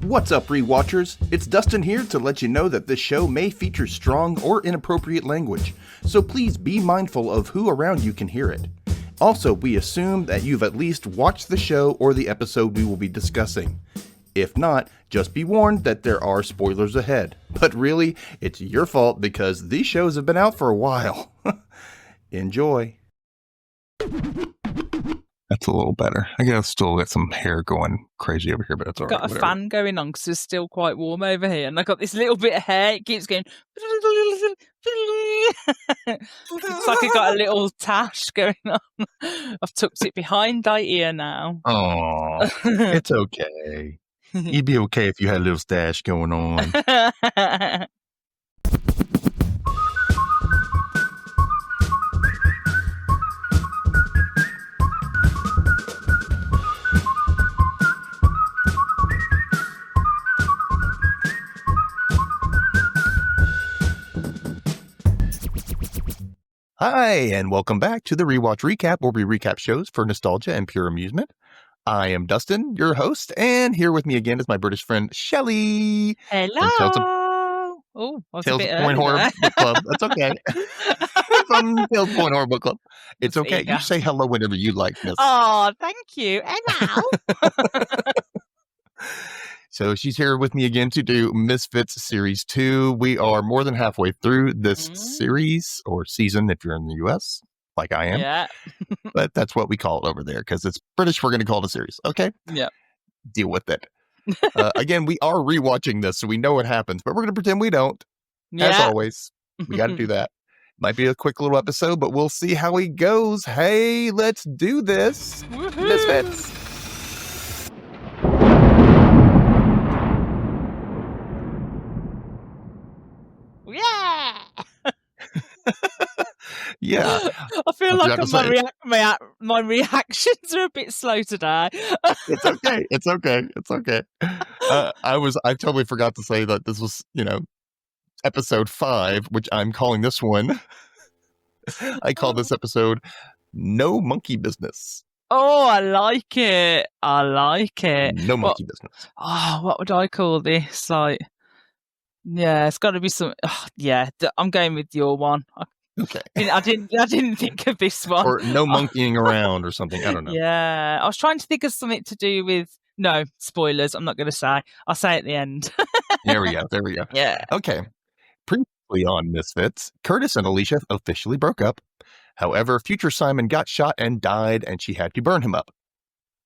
What's up, Rewatchers? It's Dustin here to let you know that this show may feature strong or inappropriate language, so please be mindful of who around you can hear it. Also, we assume that you've at least watched the show or the episode we will be discussing. If not, just be warned that there are spoilers ahead. But really, it's your fault because these shows have been out for a while. Enjoy. That's a little better. I guess still got some hair going crazy over here, but it's all right. Got a fan going on because it's still quite warm over here, and I got this little bit of hair. It keeps going. It's like I got a little tash going on. I've tucked it behind my ear now. Oh, it's okay. You'd be okay if you had a little stash going on. Hi, and welcome back to the Rewatch Recap, where we recap shows for nostalgia and pure amusement. I am Dustin, your host, and here with me again is my British friend, Chelley. Hello! Tales of Point Horror Book Club. That's okay. From Tales of Point Horror Book Club. It's okay. You say hello whenever you like, miss. Oh, thank you. Hello! So she's here with me again to do Misfits Series 2. We are more than halfway through this series, or season if you're in the US, like I am. Yeah. But that's what we call it over there, because it's British, we're going to call it a series. Okay? Yeah. Deal with it. Again, we are rewatching this, so we know what happens, but we're going to pretend we don't. Yeah. As always. We got to do that. Might be a quick little episode, but we'll see how he goes. Hey, let's do this. Woohoo! Misfits. Yeah. Yeah. I feel What do you like have to my reactions are a bit slow today. It's okay. It's okay. It's okay. I totally forgot to say that this was, episode 5, which I'm calling this one. I call this episode No Monkey Business. Oh, I like it. I like it. No monkey business. Oh, what would I call this? Yeah, it's got to be some. Oh, yeah, I'm going with your one. Okay. I didn't think of this one. Or no monkeying around or something. I don't know. Yeah, I was trying to think of something to do with. No spoilers. I'm not going to say. I'll say at the end. There we go. Yeah. Okay. Previously on Misfits, Curtis and Alicia officially broke up. However, future Simon got shot and died, and she had to burn him up.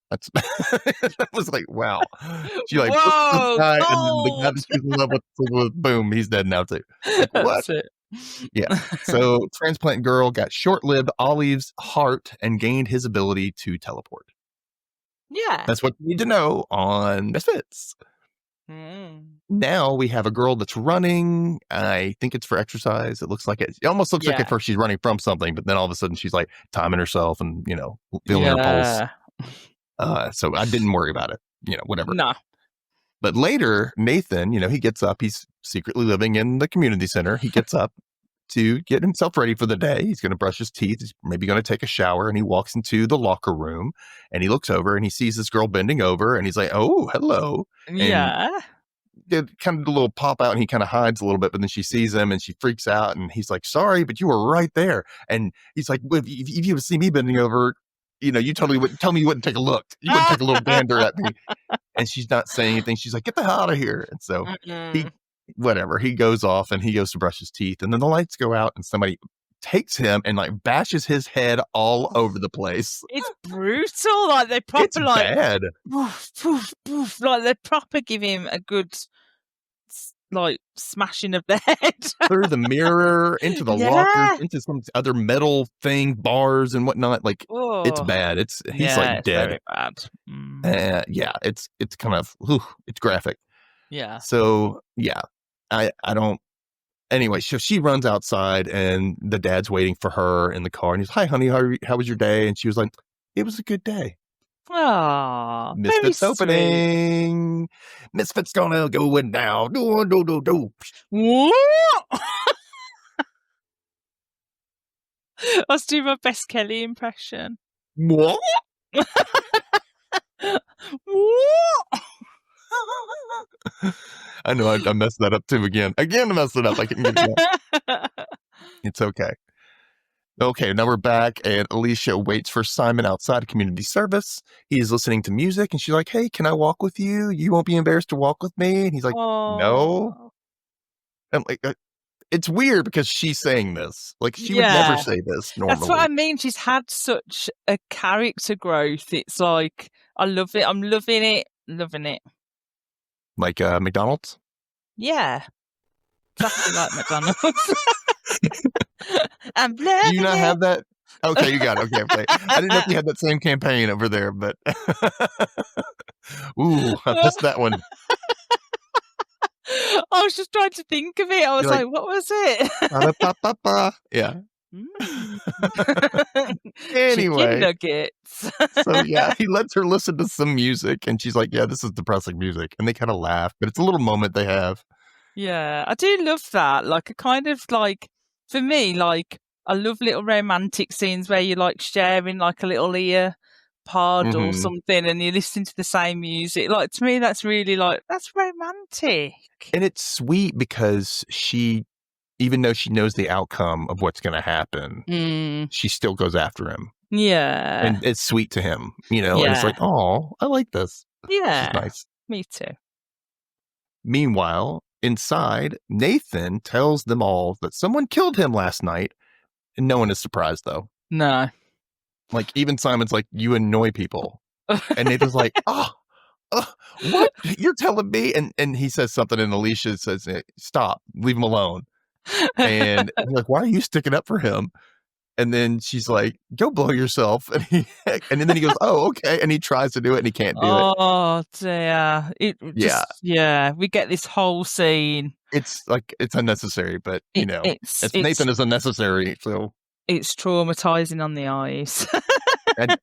That's that was like, wow. She like, whoa, this guy, and then the guy that she's in love with, boom, he's dead now too. Like, what? That's it. Yeah. So transplant girl got short-lived Olive's heart and gained his ability to teleport. Yeah. That's what you need to know on Misfits. Now we have a girl that's running. I think it's for exercise. It looks like it almost looks like at first she's running from something, but then all of a sudden she's like timing herself and, feeling her pulse. So I didn't worry about it, whatever. No. But later, Nathan, he gets up. He's secretly living in the community center. He gets up to get himself ready for the day. He's going to brush his teeth. He's maybe going to take a shower. And he walks into the locker room and he looks over and he sees this girl bending over and he's like, oh, hello. Yeah. And it kind of a little pop out and he kind of hides a little bit, but then she sees him and she freaks out and he's like, sorry, but you were right there. And he's like, well, if you would see me bending over, you totally wouldn't tell me you wouldn't take a look. You wouldn't take a little gander at me. And she's not saying anything. She's like, get the hell out of here. And so he goes off and he goes to brush his teeth and then the lights go out and somebody takes him and like bashes his head all over the place. It's brutal. Like they proper it's bad. Poof, poof, poof, like they proper give him a good smashing of the head through the mirror into the lockers into some other metal thing, bars and whatnot. Like it's bad. He's like dead. Very bad. It's kind of it's graphic. Yeah. So yeah, I don't. Anyway, so she runs outside and the dad's waiting for her in the car and he's, hi honey, how was your day? And she was like, it was a good day. Oh, Misfits opening. Misfits gonna go in now. Do. Let's do my best Kelly impression. What? I know I messed that up too again. Again, I messed it up. I couldn't get it out. It's okay. Okay, now we're back, and Alicia waits for Simon outside community service. He's listening to music, and she's like, "Hey, can I walk with you? You won't be embarrassed to walk with me?" And he's like, "No." Oh. And like, it's weird because she's saying this. Like, she would Yeah. never say this normally. That's what I mean. She's had such a character growth. It's like, I love it. I'm loving it. Loving it. Like McDonald's? Yeah. Exactly like McDonald's. I'm Do loving you not it. have that? Okay, you got it. Okay. I didn't know if you had that same campaign over there, but ooh, I missed that one. I was just trying to think of it. I was You're like, like, what was it? Ba-da-ba-ba-ba. Yeah. Anyway. Chicken nuggets. So yeah, he lets her listen to some music, and she's like, "Yeah, this is depressing music," and they kind of laugh, but it's a little moment they have. Yeah, I do love that. Like, a kind of like, for me, like, I love little romantic scenes where you're like sharing like a little ear pod or something, and you're listening to the same music. Like, to me, that's really like, that's romantic. And it's sweet because she, even though she knows the outcome of what's going to happen, she still goes after him. Yeah. And it's sweet to him, you know, and it's like, oh, I like this. Yeah. This is nice. Me too. Meanwhile, inside, Nathan tells them all that someone killed him last night, and no one is surprised, though. No. Like, even Simon's like, you annoy people. And Nathan's like, what? You're telling me? And he says something, and Alicia says, stop, leave him alone. And he's like, why are you sticking up for him? And then she's like, go blow yourself. And then he goes, oh, okay. And he tries to do it, and he can't do it. Oh, dear. Yeah, we get this whole scene. It's like, it's unnecessary, but, you know, Nathan is unnecessary, so. It's traumatizing on the eyes. And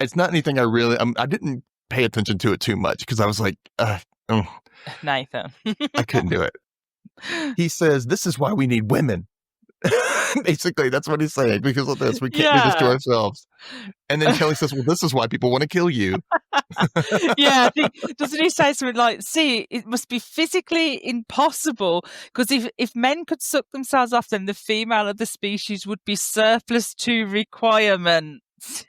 it's not anything I didn't pay attention to it too much, because I was like, Nathan. I couldn't do it. He says, this is why we need women. Basically, that's what he's saying. Because of this, we can't do this to ourselves. And then Chelley says, well, this is why people want to kill you. Yeah, I think, doesn't he say something like, see, it must be physically impossible, because if men could suck themselves off, then the female of the species would be surplus to requirements.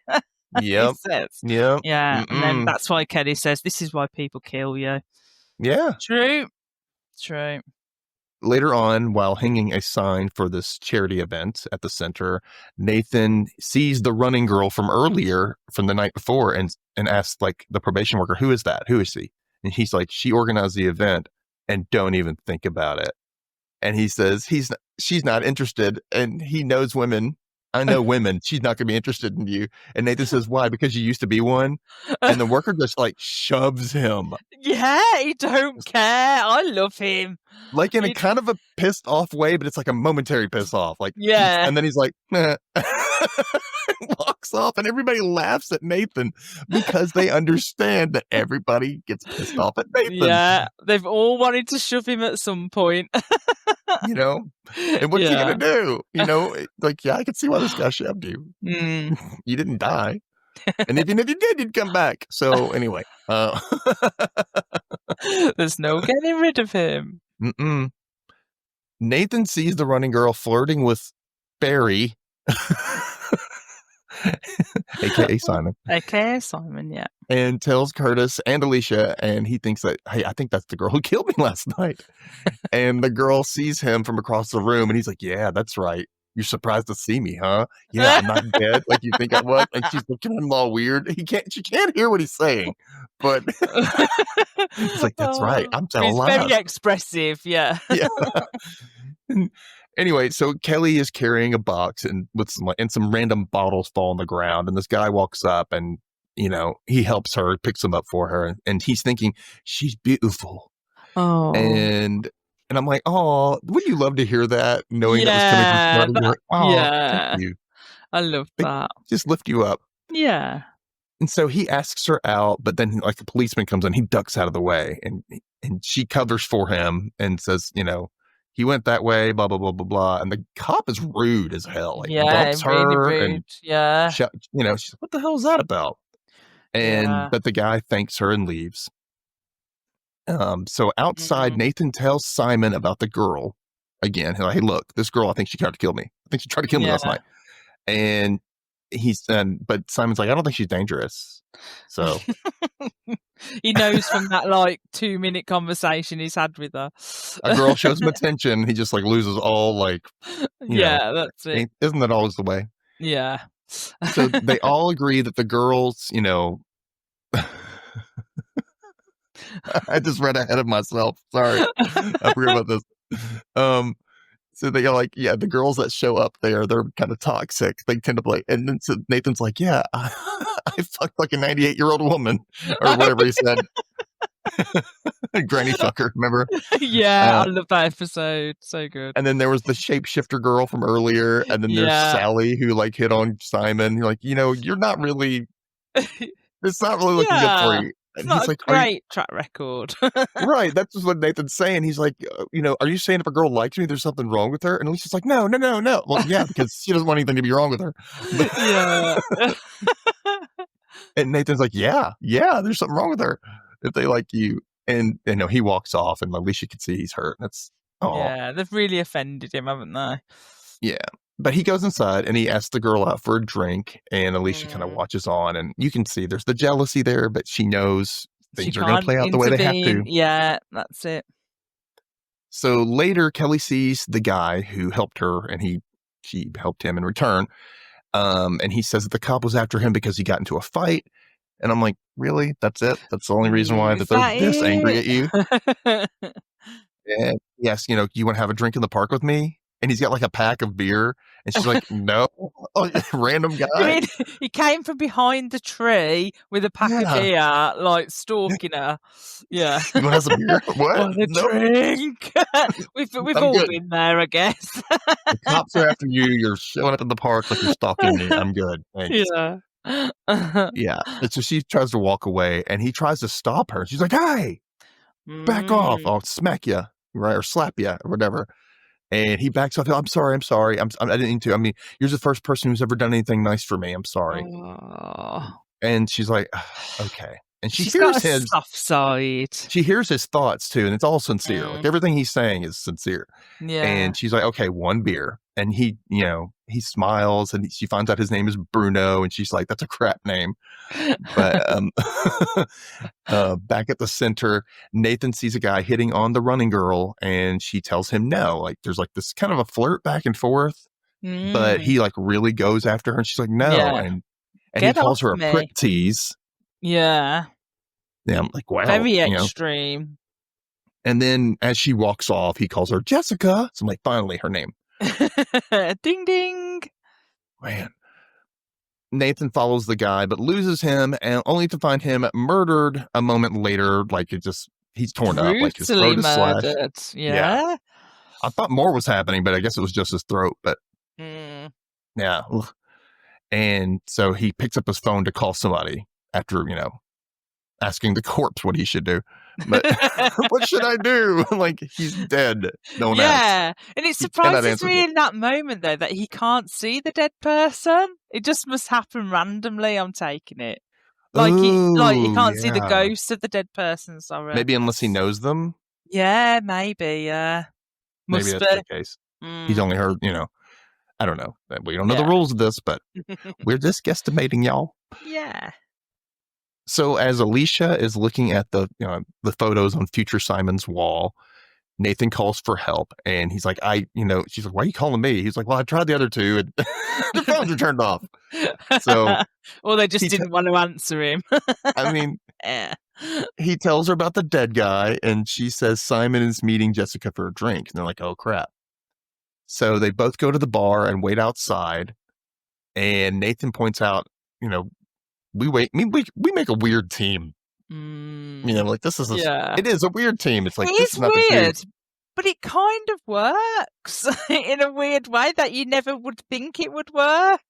Yep. Yeah. And then that's why Kelly says, this is why people kill you. Yeah. True. Later on, while hanging a sign for this charity event at the center, Nathan sees the running girl from earlier, from the night before, and asks like the probation worker, who is that? Who is she? And he's like, she organized the event, and don't even think about it. And he says she's not interested, and he knows women. I know women. She's not going to be interested in you. And Nathan says, why? Because you used to be one? And the worker just like shoves him. Yeah, he don't care. I love him. Like in a kind of a pissed off way, but it's like a momentary piss off. Like, yeah. And then he's like, nah. Walks off, and everybody laughs at Nathan because they understand that everybody gets pissed off at Nathan. Yeah, they've all wanted to shove him at some point. You know, and what's he gonna do? You know, like, yeah, I can see why this guy shoved you. You didn't die, and even if you did, you'd come back. So anyway, there's no getting rid of him. Nathan sees the running girl flirting with Barry, aka Simon. AKA Simon, yeah. And tells Curtis and Alicia, and he thinks that, hey, I think that's the girl who killed me last night. And the girl sees him from across the room, and he's like, yeah, that's right. You're surprised to see me, huh? Yeah, I'm not dead like you think I was. Like, she's looking at him all weird. She can't hear what he's saying, but he's like, that's right. I'm still alive. He's very expressive, yeah. Yeah. Anyway, so Kelly is carrying a box and some random bottles fall on the ground, and this guy walks up, and you know, he helps her, picks them up for her, and he's thinking she's beautiful. Oh, and I'm like, oh, wouldn't you love to hear that, knowing that was coming from somebody? Oh, thank you. I love that. Just lift you up. Yeah. And so he asks her out, but then like a policeman comes in, he ducks out of the way, and she covers for him and says, you know, he went that way, blah, blah, blah, blah, blah. And the cop is rude as hell. Like, bumps her. Really rude. And, you know, she's like, what the hell is that about? But the guy thanks her and leaves. So outside, Nathan tells Simon about the girl again. He's like, hey, look, this girl, I think she tried to kill me. I think she tried to kill me last night. And but Simon's like, I don't think she's dangerous. So he knows from that like 2-minute conversation he's had with her. A girl shows him attention, he just like loses all like, that's it. Isn't that always the way? Yeah. So they all agree that the girls, I just read ahead of myself. Sorry. I forgot about this. So they are like, yeah, the girls that show up there, they're kind of toxic. They tend to play. And then so Nathan's like, yeah, I fucked like a 98-year-old woman or whatever he said. Granny fucker, remember? Yeah, I love that episode. So good. And then there was the shapeshifter girl from earlier. And then there's Sally who like hit on Simon. You're like, you're not really, it's not really looking good for you. It's not a great track record. Right. That's just what Nathan's saying. He's like, are you saying if a girl likes me, there's something wrong with her? And Alicia's like, no. Well, yeah, because she doesn't want anything to be wrong with her. Yeah. And Nathan's like, yeah, there's something wrong with her if they like you. And he walks off, and Alicia can see he's hurt. Yeah, they've really offended him, haven't they? Yeah. But he goes inside and he asks the girl out for a drink, and Alicia kind of watches on, and you can see there's the jealousy there, but she knows things are going to play out the way they have to. Yeah, that's it. So later, Kelly sees the guy who helped her, and she helped him in return. And he says that the cop was after him because he got into a fight. And I'm like, really? That's it? That's the only reason why that they're this angry at you? And yes, you want to have a drink in the park with me? And he's got like a pack of beer. And she's like, no, random guy. I mean, he came from behind the tree with a pack of beer, like stalking her. Yeah. You want to have some beer? What? Want a drink? We've all been there, I guess. The cops are after you. You're showing up in the park like you're stalking me. I'm good. Thanks. Yeah. Yeah. And so she tries to walk away, and he tries to stop her. She's like, hey, back off. I'll smack you, right? Or slap you, or whatever. And he backs off. I'm sorry. I didn't mean to. I mean, you're the first person who's ever done anything nice for me. I'm sorry. And she's like, okay. And she's hears his soft side. She hears his thoughts too, and it's all sincere. Like everything he's saying is sincere. Yeah. And she's like, okay, one beer. And he smiles, and she finds out his name is Bruno, and she's like, that's a crap name. But back at the center, Nathan sees a guy hitting on the running girl, and she tells him no. Like there's like this kind of a flirt back and forth, but he like really goes after her, and she's like, no. And he calls her a prick tease. Yeah. Yeah, I'm like, wow. Very extreme. And then as she walks off, he calls her Jessica. So I'm like, finally, her name. Ding, ding. Man. Nathan follows the guy, but loses him, and only to find him murdered a moment later. Like he's torn up. Like his throat is slashed. Yeah. I thought more was happening, but I guess it was just his throat. But yeah. And so he picks up his phone to call somebody after, asking the corpse what he should do. But what should I do? Like, he's dead. No one asks. And it surprises me in that moment, though, that he can't see the dead person. It just must happen randomly, I'm taking it. Like, he can't see the ghost of the dead person, sorry. Maybe unless he knows them? Yeah, maybe, yeah. Maybe that's the case. He's only heard, I don't know. We don't know the rules of this, but we're just guesstimating, y'all. Yeah. So as Alicia is looking at the photos on future Simon's wall, Nathan calls for help, and he's like, she's like, why are you calling me? He's like, well, I tried the other two, and the phones are turned off. So, or they just didn't want to answer him. I mean, he tells her about the dead guy, and she says Simon is meeting Jessica for a drink, and they're like, oh crap. So they both go to the bar and wait outside, and Nathan points out, we make a weird team. Like this is it is a weird team. It's like it's weird, but it kind of works in a weird way that you never would think it would work.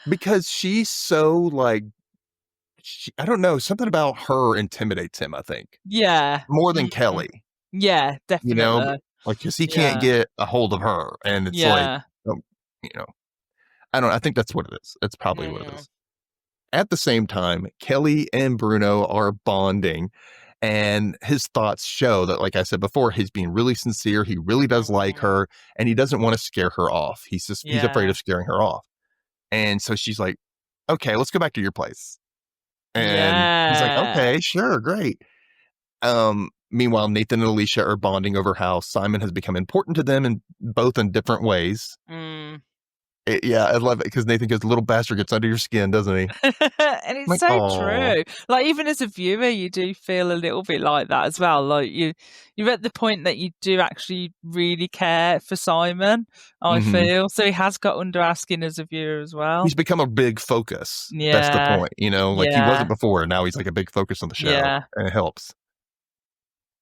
Because she's so like, I don't know, something about her intimidates him. I think, more than Kelly. Yeah, definitely. Like because he can't get a hold of her, and it's like, I don't. I think that's what it is. It's probably what it is. At the same time, Kelly and Bruno are bonding, And his thoughts show that, like I said before, he's being really sincere. He really does like her, and he doesn't want to scare her off. He's afraid of scaring her off. And so she's like, okay, let's go back to your place. And he's like, okay, sure, great. Meanwhile, Nathan and Alicia are bonding over how Simon has become important to them, and both in different ways. I love it because Nathan goes, little bastard gets under your skin, doesn't he? And it's like, so true. Like, even as a viewer, you do feel a little bit like that as well. Like, you're at the point that you do actually really care for Simon, I feel. So he has got under our skin as a viewer as well. He's become a big focus. Yeah. That's the point. You know, like he wasn't before. Now he's like a big focus on the show. Yeah. And it helps.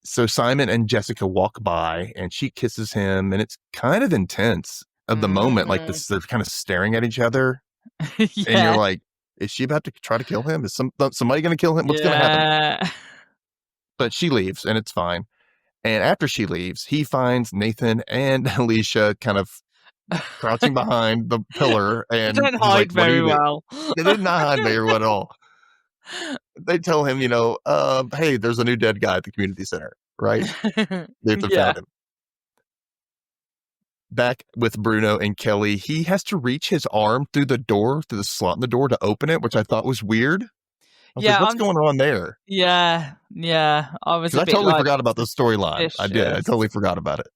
So Simon and Jessica walk by and she kisses him, and it's kind of intense of the moment. Like this, they're kind of staring at each other. And you're like, is she about to try to kill him? Is somebody going to kill him? What's going to happen? But she leaves and it's fine. And after she leaves, he finds Nathan and Alicia kind of crouching behind the pillar. And they don't hide very well. They did not hide very well at all. They tell him, you know, hey, there's a new dead guy at the community center, right? Nathan found him. Back with Bruno and Kelly, he has to reach his arm through the slot in the door to open it, which I thought was weird. I was like, what's going on there? Yeah. I totally forgot about the storyline. I did. I totally forgot about it.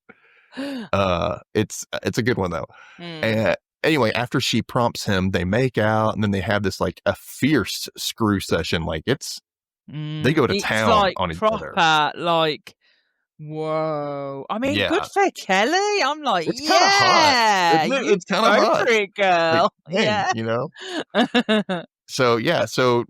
It's a good one though. And anyway, after she prompts him, they make out, and then they have this like a fierce screw session. Like they go to town on each other. Like, whoa! I mean, good for Kelly. I'm like, it's kind of hot. Isn't it? It's kind of hot, girl. Like, hey, you know. So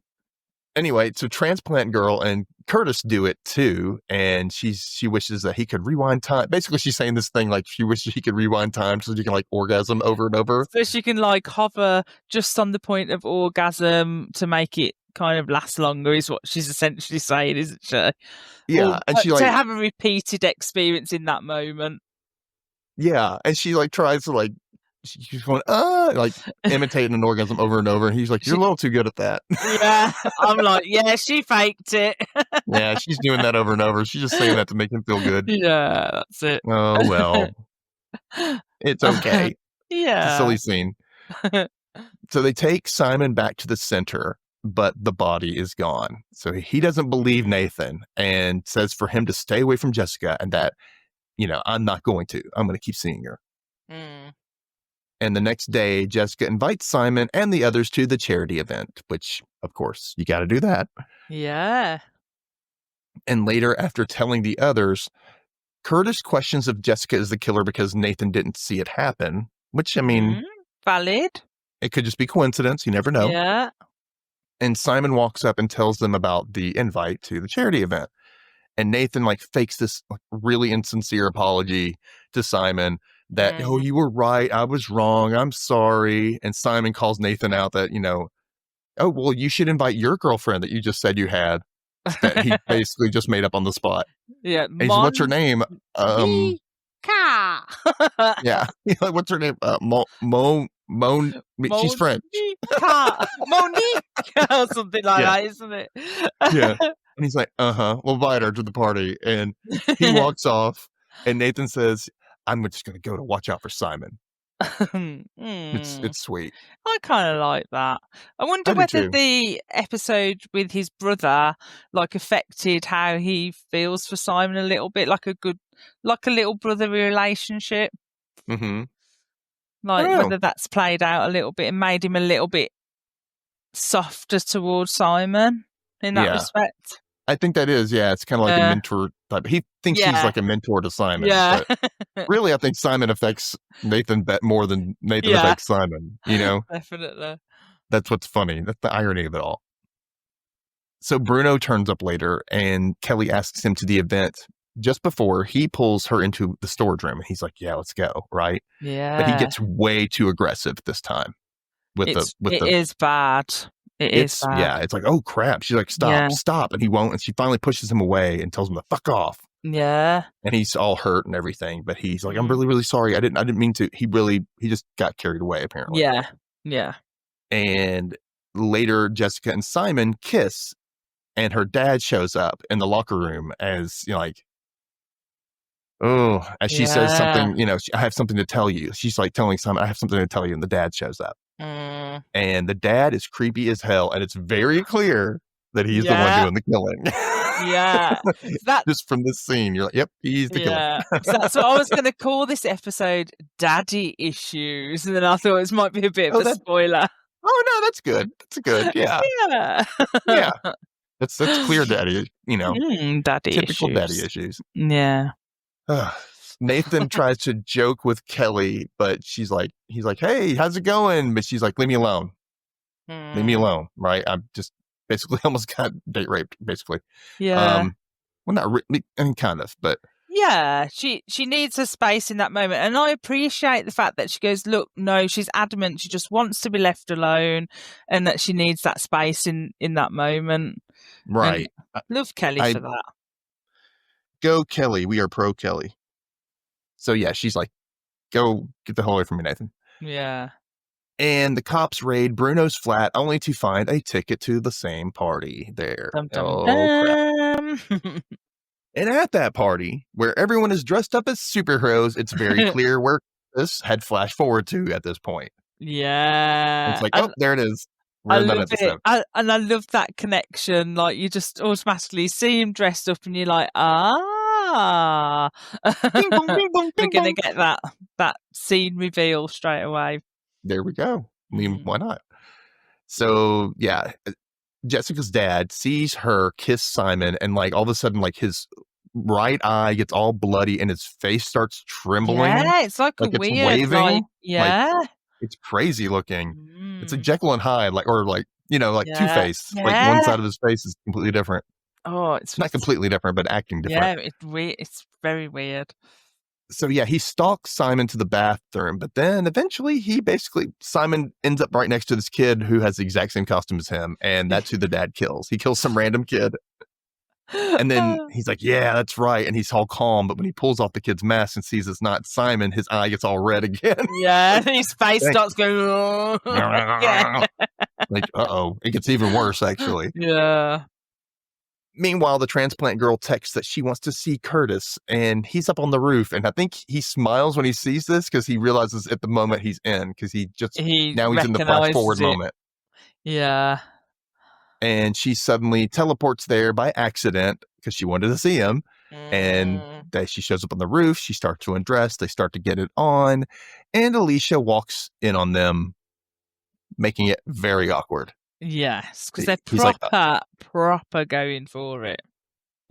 anyway, so Transplant Girl and Curtis do it too, and she wishes that he could rewind time. Basically, she's saying this thing like she wishes he could rewind time so she can like orgasm over and over. So she can like hover just on the point of orgasm to make it kind of last longer, is what she's essentially saying, isn't she? Yeah, and she like to have a repeated experience in that moment. Yeah, and she like tries to like. She's going, like imitating an orgasm over and over. And he's like, you're a little too good at that. Yeah. I'm like, yeah, she faked it. Yeah, she's doing that over and over. She's just saying that to make him feel good. Yeah, that's it. Oh, well. It's okay. Yeah. It's a silly scene. So they take Simon back to the center, but the body is gone. So he doesn't believe Nathan and says for him to stay away from Jessica, and that, you know, I'm not going to. I'm going to keep seeing her. And the next day, Jessica invites Simon and the others to the charity event, which, of course, you got to do that. Yeah. And later, after telling the others, Curtis questions if Jessica is the killer because Nathan didn't see it happen, which, I mean... valid. It could just be coincidence. You never know. Yeah. And Simon walks up and tells them about the invite to the charity event. And Nathan, like, fakes this like, really insincere apology to Simon. That, oh, you were right. I was wrong. I'm sorry. And Simon calls Nathan out that, you know, oh, well, you should invite your girlfriend that you just said you had, that he basically just made up on the spot. Yeah. And he's, what's her name? Yeah. What's her name? She's French. Monique. Or something like that, isn't it? Yeah. And he's like, we'll invite her to the party. And he walks off. And Nathan says, I'm just going to go to watch out for Simon. It's sweet. I kind of like that. I wonder whether the episode with his brother like affected how he feels for Simon a little bit, like a little brotherly relationship. Like whether that's played out a little bit and made him a little bit softer towards Simon in that respect. I think that is, it's kind of like a mentor type. He thinks he's like a mentor to Simon. Yeah. But really, I think Simon affects Nathan more than Nathan affects Simon, you know? Definitely. That's what's funny. That's the irony of it all. So Bruno turns up later, and Kelly asks him to the event. Just before, he pulls her into the storage room, and he's like, yeah, let's go, right? Yeah. But he gets way too aggressive this time. It is bad. It's bad. Yeah, it's like, oh crap. She's like, stop. And he won't. And she finally pushes him away and tells him to fuck off. Yeah. And he's all hurt and everything. But he's like, I'm really, really sorry. I didn't mean to. He just got carried away, apparently. Yeah. Yeah. And later, Jessica and Simon kiss. and her dad shows up in the locker room as like, as she says something, I have something to tell you. She's like telling Simon, I have something to tell you, and the dad shows up. And the dad is creepy as hell, and it's very clear that he's the one doing the killing. Just from this scene, you're like, yep, he's the killer. So that's what I was going to call this episode, Daddy Issues, and then I thought it might be a bit of a spoiler. Oh no, that's good. That's good. Yeah. Yeah. That's clear daddy, daddy typical issues. Daddy issues. Yeah. Nathan tries to joke with Kelly, but he's like, hey, how's it going? But she's like, leave me alone. Leave me alone. Right. I'm just basically almost got date raped, basically. Yeah. Well, not really, I mean, kind of, but. Yeah, she needs her space in that moment. And I appreciate the fact that she goes, look, no, she's adamant. She just wants to be left alone and that she needs that space in that moment. Right. And love Kelly for that. Go Kelly. We are pro Kelly. So yeah, she's like, go get the hell away from me, Nathan. Yeah. And the cops raid Bruno's flat only to find a ticket to the same party there. Dum, dum, crap. And at that party, where everyone is dressed up as superheroes, it's very clear where this had flashed forward to at this point. Yeah. It's like, there it is. We're in that episode. And I love that connection. Like, you just automatically see him dressed up and you're like, Ding bong, ding bong, ding we're going to get that scene reveal straight away. There we go. I mean, why not? So, yeah. Jessica's dad sees her kiss Simon, and like all of a sudden, like his right eye gets all bloody and his face starts trembling. Yeah, it's like a weird, it's waving. Like, like, it's crazy looking. It's a Jekyll and Hyde, like Two-Face. Like one side of his face is completely different. Oh, it's not completely different, but acting different. Yeah, it's very weird. So yeah, he stalks Simon to the bathroom, but then eventually Simon ends up right next to this kid who has the exact same costume as him, and that's who the dad kills. He kills some random kid. And then he's like, yeah, that's right. And he's all calm, but when he pulls off the kid's mask and sees it's not Simon, his eye gets all red again. Yeah, his face starts going, like, it gets even worse, actually. Yeah. Meanwhile, the transplant girl texts that she wants to see Curtis, and he's up on the roof. And I think he smiles when he sees this because he realizes at the moment he's in, because he's in the flash forward moment. Yeah. And she suddenly teleports there by accident because she wanted to see him. And she shows up on the roof. She starts to undress. They start to get it on. And Alicia walks in on them, making it very awkward. Yes, because they're proper going for it.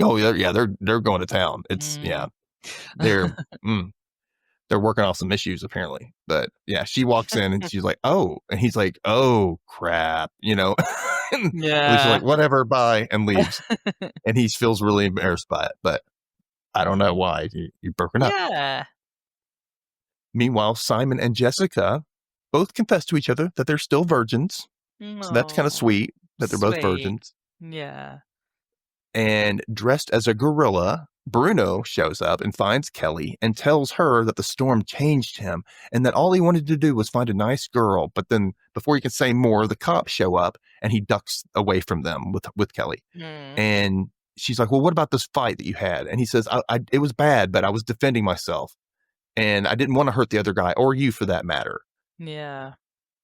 Oh yeah, they're going to town. It's they're working off some issues apparently. But yeah, she walks in and she's like, oh, and he's like, oh crap, and Alicia's like, whatever, bye, and leaves. And he feels really embarrassed by it, but I don't know why. You've broken up. Yeah. Meanwhile, Simon and Jessica both confess to each other that they're still virgins. So that's kind of sweet that they're both virgins. Yeah. And dressed as a gorilla, Bruno shows up and finds Kelly and tells her that the storm changed him and that all he wanted to do was find a nice girl. But then before he can say more, the cops show up and he ducks away from them with Kelly. And she's like, well, what about this fight that you had? And he says, it was bad, but I was defending myself. And I didn't want to hurt the other guy or you for that matter. Yeah.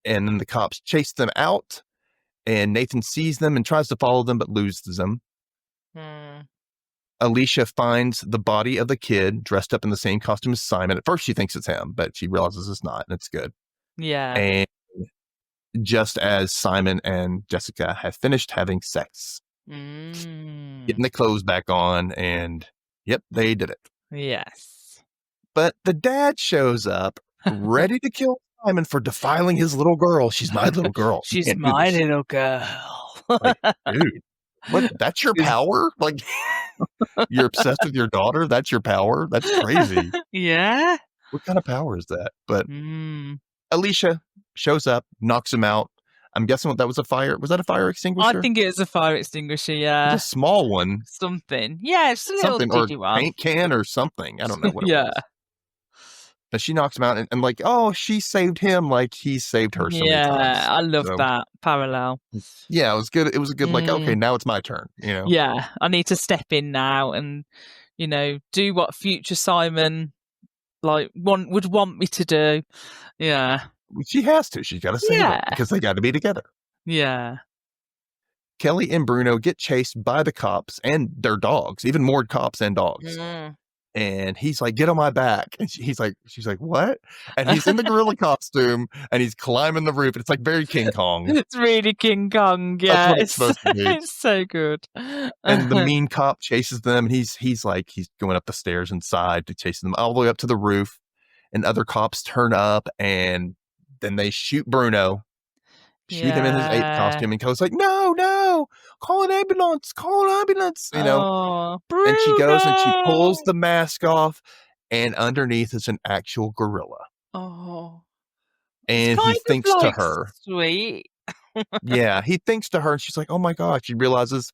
And then the cops chase them out, and Nathan sees them and tries to follow them, but loses them. Alicia finds the body of the kid dressed up in the same costume as Simon. At first, she thinks it's him, but she realizes it's not, and it's good. Yeah. And just as Simon and Jessica have finished having sex, getting the clothes back on, and yep, they did it. Yes. But the dad shows up, ready to kill Simon for defiling his little girl. She's my little girl. She's my little girl. Like, dude, what? That's your power? Like, you're obsessed with your daughter? That's your power? That's crazy. Yeah. What kind of power is that? But Alicia shows up, knocks him out. I'm guessing that was a fire. Was that a fire extinguisher? I think it was a fire extinguisher, yeah. It's a small one. Something. Yeah, it's a little something, or one. Paint can or something. I don't know what it was. And she knocks him out and like, oh, she saved him like he saved her so many times. Yeah, I love that parallel. Yeah, it was good. It was a good, like, okay, now it's my turn, you know? Yeah, I need to step in now and, you know, do what future Simon would want me to do. Yeah. She has to. She's got to save him because they got to be together. Yeah. Chelley and Bruno get chased by the cops and their dogs, even more cops and dogs. And he's like, get on my back. And she's like, what? And he's in the gorilla costume and he's climbing the roof. And it's like very King Kong. It's really King Kong. Yeah. That's what it's supposed to be. It's so good. And the mean cop chases them. And he's going up the stairs inside to chase them all the way up to the roof. And other cops turn up and then they shoot Bruno. Shoot him in his ape costume, and Kelly's like, no, call an ambulance, you know. Bruno! And she goes and she pulls the mask off, and underneath is an actual gorilla. Oh. And he thinks to her. Sweet. Yeah, he thinks to her, and she's like, oh my God, she realizes,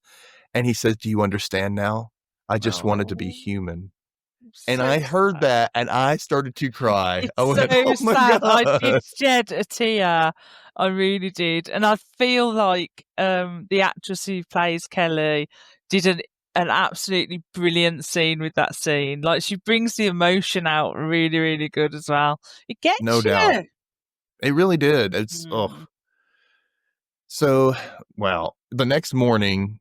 and he says, do you understand now? I just wanted to be human. And I heard that, and I started to cry. I went, oh my God. I did shed a tear. I really did. And I feel like the actress who plays Kelly did an absolutely brilliant scene with that scene. Like, she brings the emotion out really, really good as well. It gets no doubt. It really did. It's, So, well, the next morning,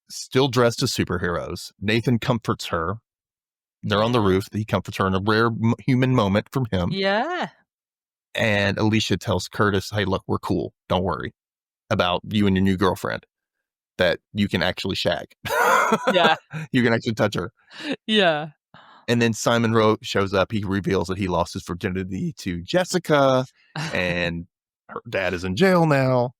still dressed as superheroes, Nathan comforts her. They're on the roof. He comforts her in a rare human moment from him. Yeah. And Alicia tells Curtis, hey, look, we're cool. Don't worry about you and your new girlfriend. That you can actually shag. Yeah. You can actually touch her. Yeah. And then Simon shows up. He reveals that he lost his virginity to Jessica. And her dad is in jail now.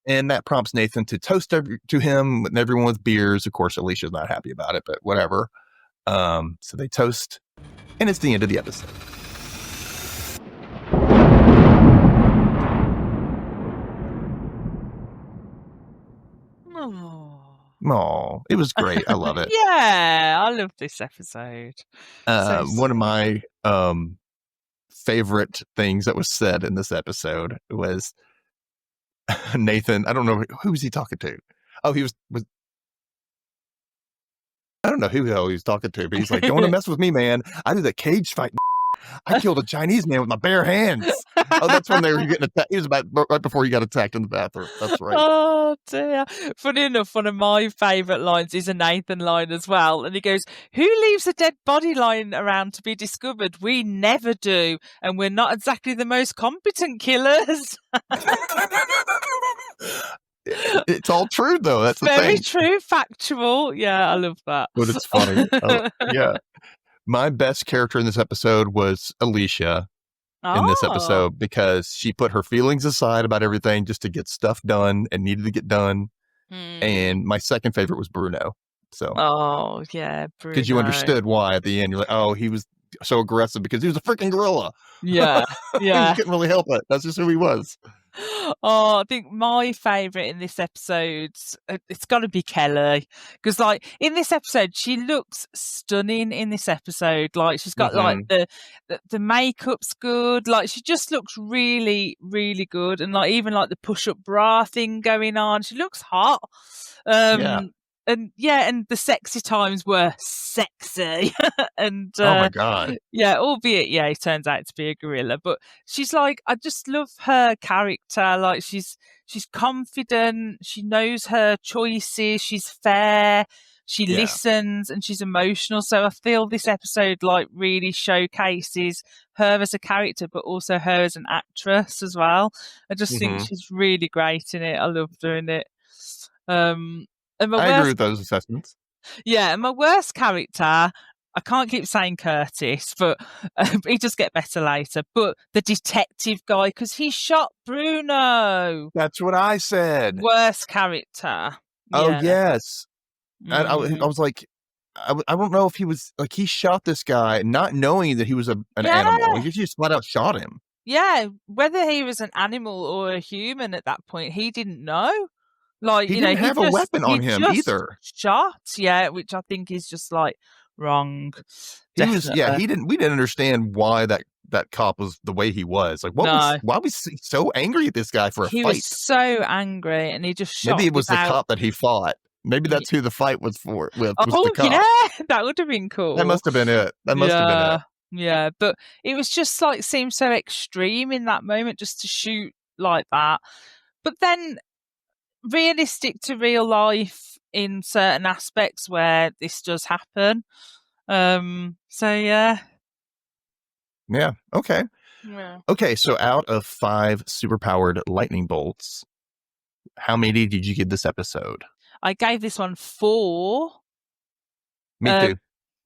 And that prompts Nathan to toast to him and everyone with beers. Of course, Alicia's not happy about it, but whatever. So they toast, and it's the end of the episode. Oh, it was great. I love it. Yeah, I love this episode. One of my favorite things that was said in this episode was Nathan. I don't know who was he talking to. Oh, he was I don't know who the hell he was talking to, but he's like, don't want to mess with me, man. I did a cage fight. I killed a Chinese man with my bare hands. Oh, that's when they were getting attacked. It was about right before he got attacked in the bathroom. That's right. Oh, dear. Funny enough, one of my favourite lines is a Nathan line as well. And he goes, who leaves a dead body lying around to be discovered? We never do. And we're not exactly the most competent killers. It's all true, though. That's the thing. Very true, factual. Yeah, I love that. But it's funny. Yeah. My best character in this episode was Alicia in this episode because she put her feelings aside about everything just to get stuff done and needed to get done. And my second favorite was Bruno. So, oh, yeah, Bruno. Because you understood why at the end. You're like, oh, he was so aggressive because he was a freaking gorilla. Yeah, yeah. He couldn't really help it. That's just who he was. Oh, I think my favourite in this episode, it's got to be Kelly. Because, like, in this episode, she looks stunning in this episode. Like, she's got, like, the makeup's good. Like, she just looks really, really good. And, like, even, like, the push-up bra thing going on. She looks hot. And the sexy times were sexy. And oh my God. Yeah, albeit, he turns out to be a gorilla. But she's like, I just love her character. Like, she's confident, she knows her choices, she's fair, she listens, and she's emotional. So I feel this episode like really showcases her as a character, but also her as an actress as well. I just think she's really great in it. I love doing it. I agree with those assessments. Yeah, and my worst character, I can't keep saying Curtis, but he does get better later. But the detective guy, because he shot Bruno. That's what I said. Worst character. Oh, yes. I was like, I don't know if he was, like, he shot this guy not knowing that he was an animal. He just flat out shot him. Yeah, whether he was an animal or a human at that point, he didn't know. Like, he didn't have a weapon on him either. Shot, which I think is just like wrong. He was, yeah, we didn't understand why that cop was the way he was. Like, why was he so angry at this guy for a fight? He was so angry, and he just shot. Maybe it was the cop that he fought. Maybe that's who the fight was for. Was the cop. Yeah, that would have been cool. That must have been it. Yeah, but it was just like seemed so extreme in that moment, just to shoot like that. But then, realistic to real life in certain aspects where this does happen. So yeah. Yeah. Okay. Yeah. Okay. So out of 5 superpowered lightning bolts, how many did you give this episode? I gave this one 4. Me too.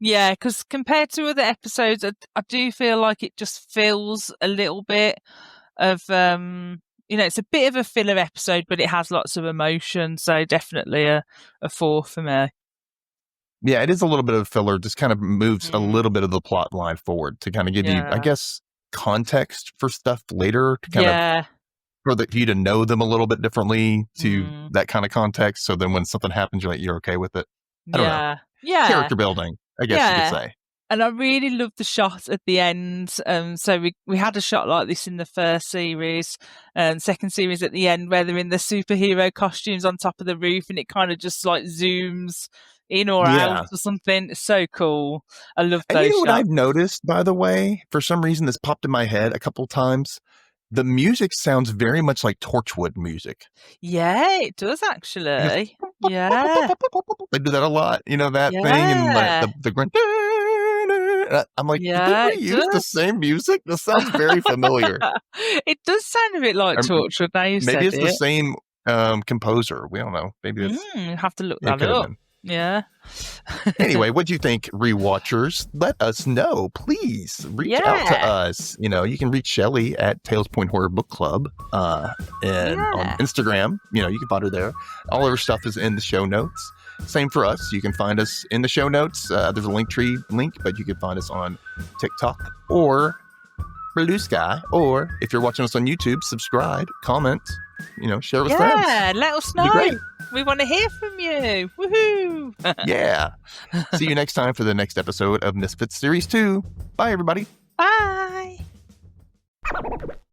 Yeah, because compared to other episodes, I do feel like it just feels a little bit of, it's a bit of a filler episode, but it has lots of emotion. So definitely a 4 for me. Yeah, it is a little bit of filler. Just kind of moves a little bit of the plot line forward to kind of give you, I guess, context for stuff later to kind of for you to know them a little bit differently to that kind of context. So then when something happens, you're okay with it. I don't know. Yeah. Character building, I guess you could say. And I really loved the shot at the end. So we had a shot like this in the first series, and second series at the end, where they're in the superhero costumes on top of the roof, and it kind of just like zooms in or out or something. It's so cool. I love those shots. What I've noticed, by the way, for some reason this popped in my head a couple times. The music sounds very much like Torchwood music. Yeah, it does actually. Yeah. They do that a lot, that thing, and like the grunt. I'm like, did they reuse the same music? This sounds very familiar. It does sound a bit like Torchwood. Maybe it's the same composer. We don't know. Maybe it's. You have to look that up. Yeah. Anyway, what do you think, rewatchers? Let us know. Please reach out to us. You can reach Chelley at Tales Point Horror Book Club and on Instagram. You can find her there. All of her stuff is in the show notes. Same for us. You can find us in the show notes. There's a Linktree link, but you can find us on TikTok or Blue Sky. Or if you're watching us on YouTube, subscribe, comment, share with friends. Yeah, let us know. We want to hear from you. Woohoo! Yeah. See you next time for the next episode of Misfits Series 2. Bye, everybody. Bye.